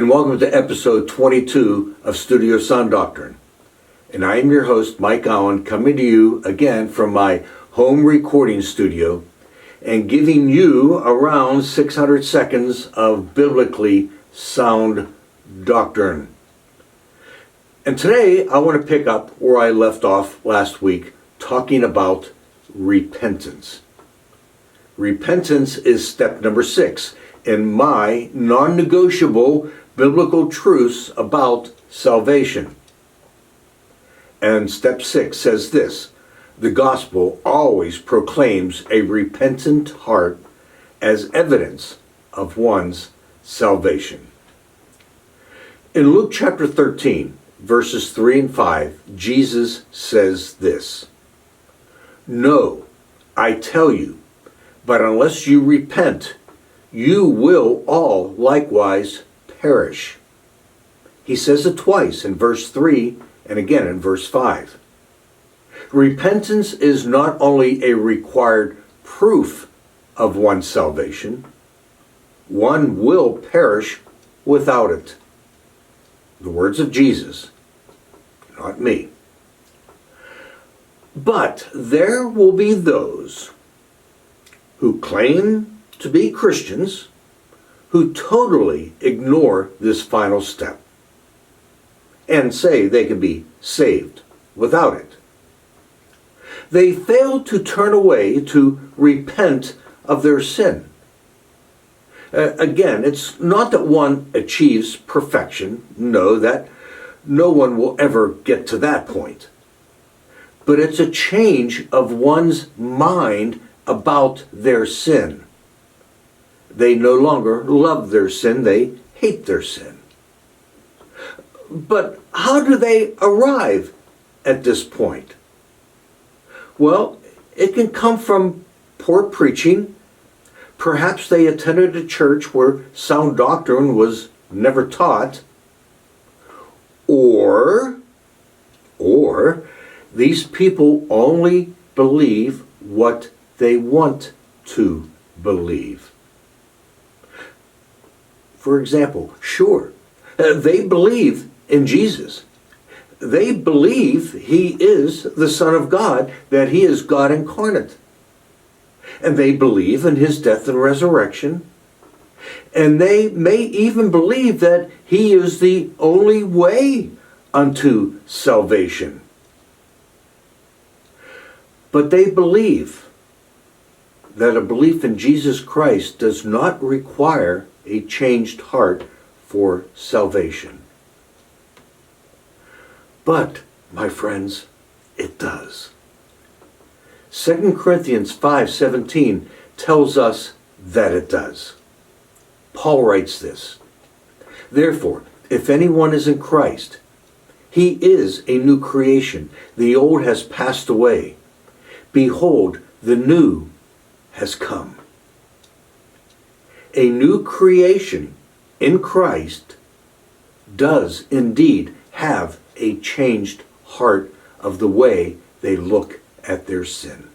and welcome to episode 22 of Studio Sun Doctrine. And I am your host, Mike Auen, coming to you again from my home recording studio and giving you around 600 seconds of biblically sound doctrine. And today I want to pick up where I left off last week, talking about repentance. Repentance is step number 6 in my non-negotiable biblical truths about salvation. And step 6 says this: the gospel always proclaims a repentant heart as evidence of one's salvation. In Luke chapter 13, verses 3 and 5, Jesus says this: "No, I tell you, but unless you repent, you will all likewise perish." He says it twice in verse 3 and again in verse 5. Repentance is not only a required proof of one's salvation, one will perish without it. The words of Jesus, not me. But there will be those who claim to be Christians who totally ignore this final step and say they can be saved without it. They fail to turn away to repent of their sin. Again, it's not that one achieves perfection. No, that no one will ever get to that point. But it's a change of one's mind about their sin. They no longer love their sin, they hate their sin. But how do they arrive at this point? Well, it can come from poor preaching. Perhaps they attended a church where sound doctrine was never taught. Or these people only believe what they want to believe. For example, sure, they believe in Jesus. They believe he is the Son of God, that he is God incarnate. And they believe in his death and resurrection. And they may even believe that he is the only way unto salvation. But they believe that a belief in Jesus Christ does not require a changed heart for salvation. But, my friends, it does. 2 Corinthians 5:17 tells us that it does. Paul writes this: "Therefore, if anyone is in Christ, he is a new creation. The old has passed away. Behold, the new has come." A new creation in Christ does indeed have a changed heart of the way they look at their sin.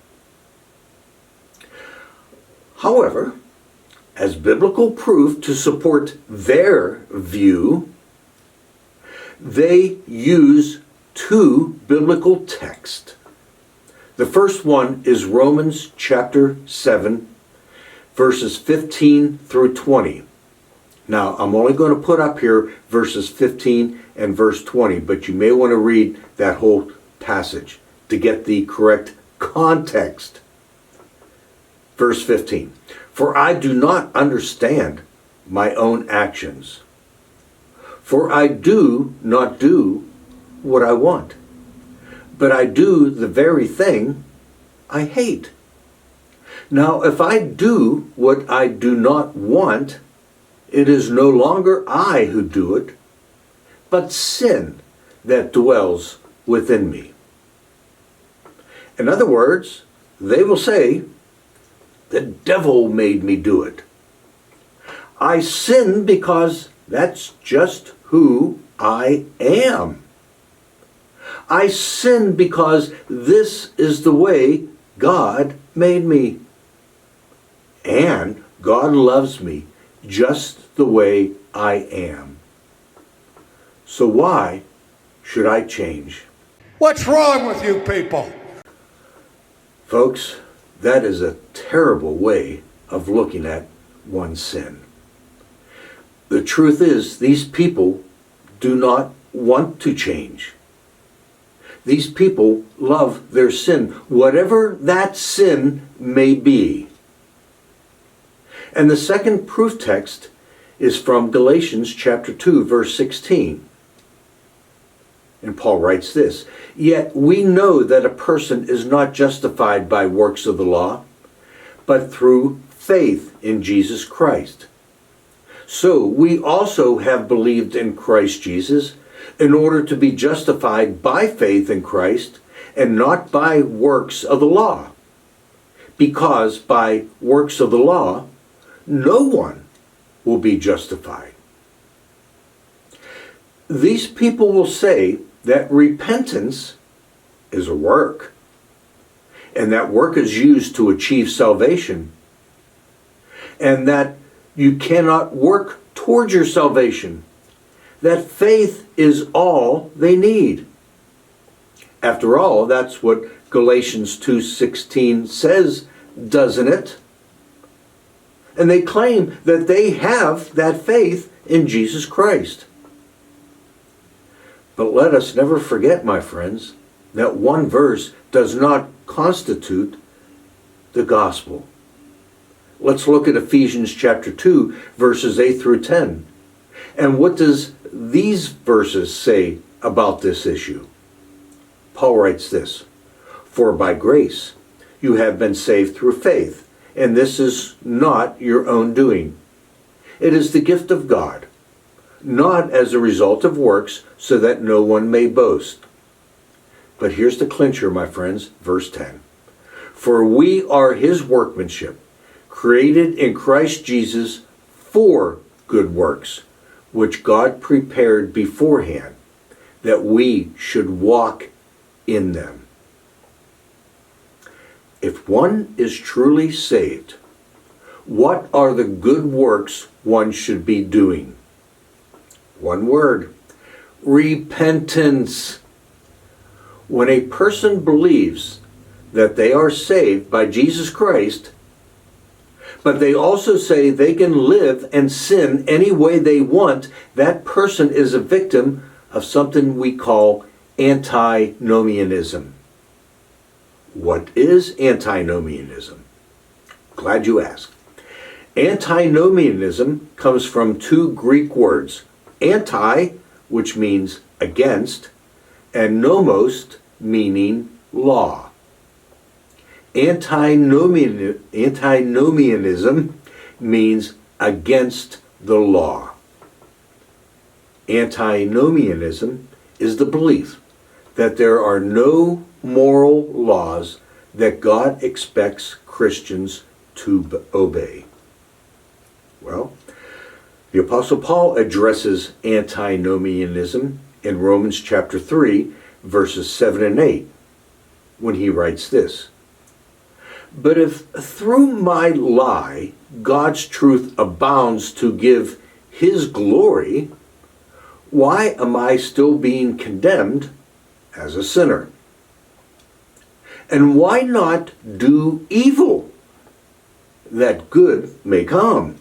However, as biblical proof to support their view, they use two biblical texts. The first one is Romans chapter 7, verses 15 through 20. Now, I'm only going to put up here verses 15 and verse 20, but you may want to read that whole passage to get the correct context. Verse 15, "For I do not understand my own actions. For I do not do what I want, but I do the very thing I hate. Now, if I do what I do not want, it is no longer I who do it, but sin that dwells within me." In other words, they will say, the devil made me do it. I sin because that's just who I am. I sin because this is the way God made me. And God loves me just the way I am. So why should I change? What's wrong with you people? Folks, that is a terrible way of looking at one's sin. The truth is, these people do not want to change. These people love their sin, whatever that sin may be. And the second proof text is from Galatians chapter 2, verse 16. And Paul writes this, "Yet we know that a person is not justified by works of the law, but through faith in Jesus Christ. So we also have believed in Christ Jesus in order to be justified by faith in Christ and not by works of the law. Because by works of the law, no one will be justified." These people will say that repentance is a work, and that work is used to achieve salvation, and that you cannot work towards your salvation, that faith is all they need. After all, that's what Galatians 2:16 says, doesn't it? And they claim that they have that faith in Jesus Christ. But let us never forget, my friends, that one verse does not constitute the gospel. Let's look at Ephesians chapter 2, verses 8 through 10. And what does these verses say about this issue? Paul writes this, "For by grace you have been saved through faith, and this is not your own doing. It is the gift of God, not as a result of works, so that no one may boast." But here's the clincher, my friends, verse 10. "For we are his workmanship, created in Christ Jesus for good works, which God prepared beforehand, that we should walk in them." If one is truly saved, what are the good works one should be doing? One word: repentance. When a person believes that they are saved by Jesus Christ, but they also say they can live and sin any way they want, that person is a victim of something we call Antinomianism. What is Antinomianism? Glad you asked. Antinomianism comes from two Greek words, anti, which means against, and nomos, meaning law. Antinomianism means against the law. Antinomianism is the belief that there are no moral laws that God expects Christians to obey. Well, the Apostle Paul addresses antinomianism in Romans chapter 3, verses 7 and 8, when he writes this, "But if through my lie God's truth abounds to give his glory, why am I still being condemned as a sinner? And why not do evil, that good may come?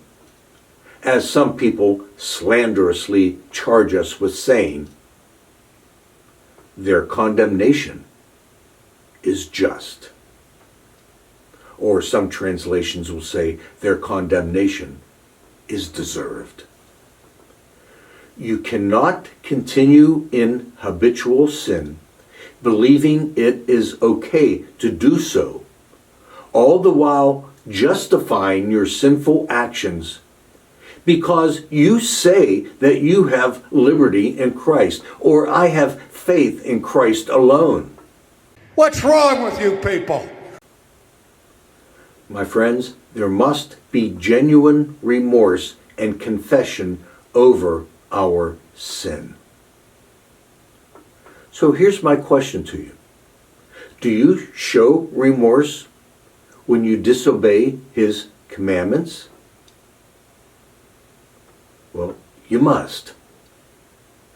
As some people slanderously charge us with saying, their condemnation is just." Or some translations will say, their condemnation is deserved. You cannot continue in habitual sin, believing it is okay to do so, all the while justifying your sinful actions because you say that you have liberty in Christ, or I have faith in Christ alone. What's wrong with you people? My friends, there must be genuine remorse and confession over our sin. So here's my question to you. Do you show remorse when you disobey his commandments? Well, you must.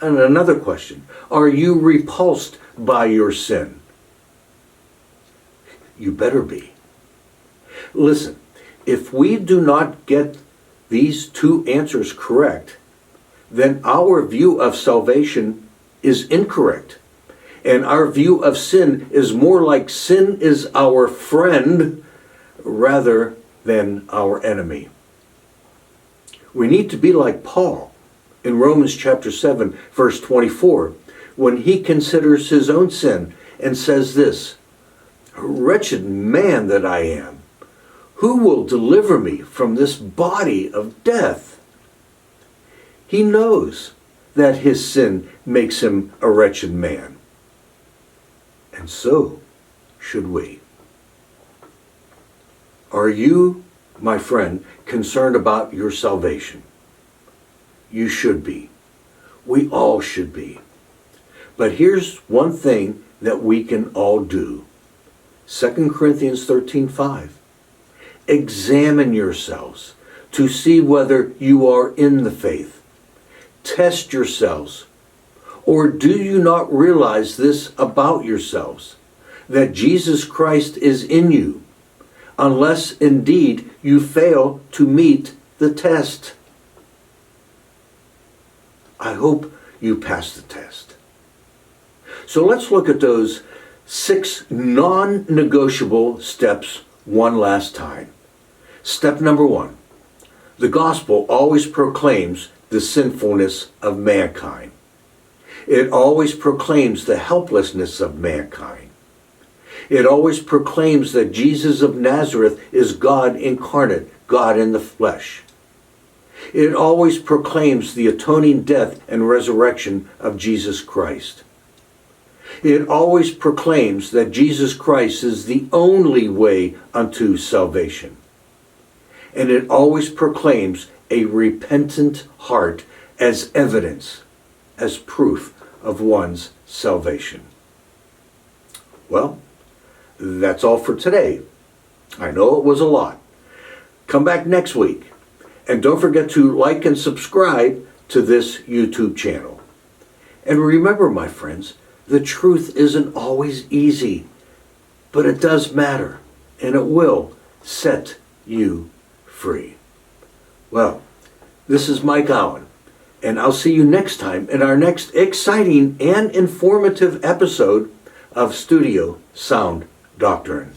And another question, are you repulsed by your sin? You better be. Listen, if we do not get these two answers correct, then our view of salvation is incorrect. And our view of sin is more like sin is our friend rather than our enemy. We need to be like Paul in Romans chapter 7, verse 24, when he considers his own sin and says this, "Wretched man that I am, who will deliver me from this body of death?" He knows that his sin makes him a wretched man. And so should we. Are you, my friend, concerned about your salvation? You should be. We all should be. But here's one thing that we can all do. 2 Corinthians 13:5. Examine yourselves to see whether you are in the faith. Test yourselves. Or do you not realize this about yourselves, that Jesus Christ is in you, unless indeed you fail to meet the test? I hope you pass the test. So let's look at those 6 non-negotiable steps one last time. Step number 1, the gospel always proclaims the sinfulness of mankind. It always proclaims the helplessness of mankind. It always proclaims that Jesus of Nazareth is God incarnate, God in the flesh. It always proclaims the atoning death and resurrection of Jesus Christ. It always proclaims that Jesus Christ is the only way unto salvation. And it always proclaims a repentant heart as evidence, as proof of one's salvation. Well, that's all for today. I know it was a lot. Come back next week. And don't forget to like and subscribe to this YouTube channel. And remember, my friends, the truth isn't always easy, but it does matter, and it will set you free. Well, this is Mike Auen, and I'll see you next time in our next exciting and informative episode of Studio Sound Doctrine.